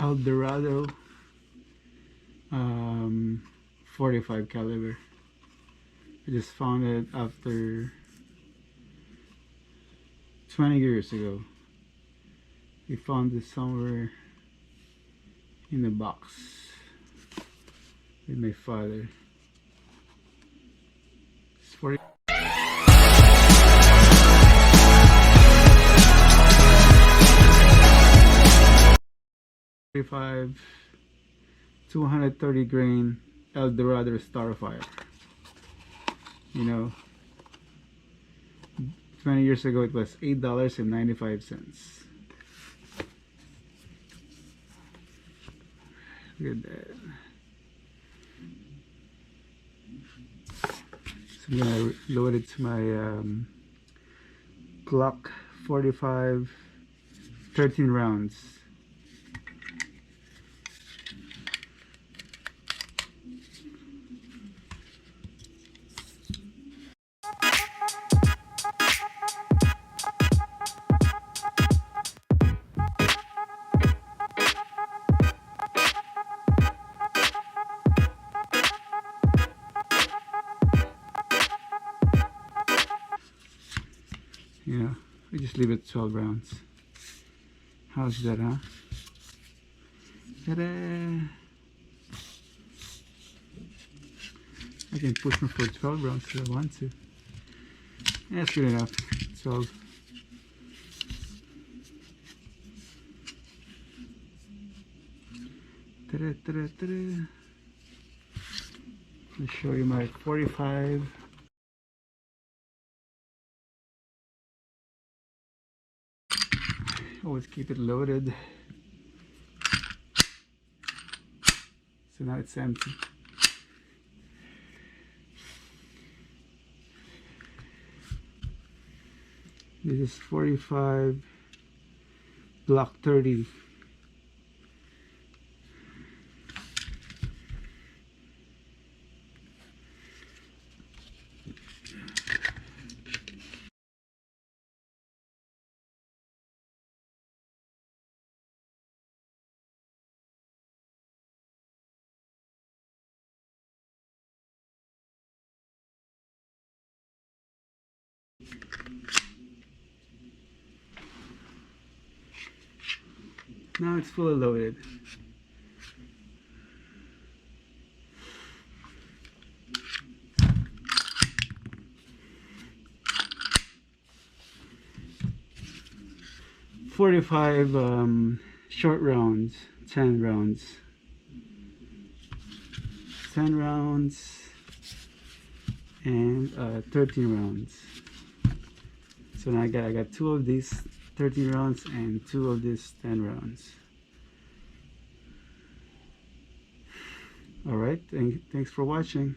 Eldorado 45 caliber. I just found it after 20 years ago. We found this somewhere in the box with my father. It's 45 230 grain Eldorado Starfire. You know, 20 years ago it was $8.95. Look at that. So I'm gonna load it to my Glock 45 13 rounds. You know, we just leave it 12 rounds. How's that, huh? Ta-da! I can push them for 12 rounds if I want to. That's good enough. 12. Ta-da, ta-da, ta-da. I'll show you my 45. Always keep it loaded. So now it's empty. This is 45 Glock 30. Now it's fully loaded. .45 short rounds, 10 rounds, 10 rounds, and 13 rounds. So now I got 2 of these 13 rounds and 2 of these 10 rounds. All right, thanks for watching.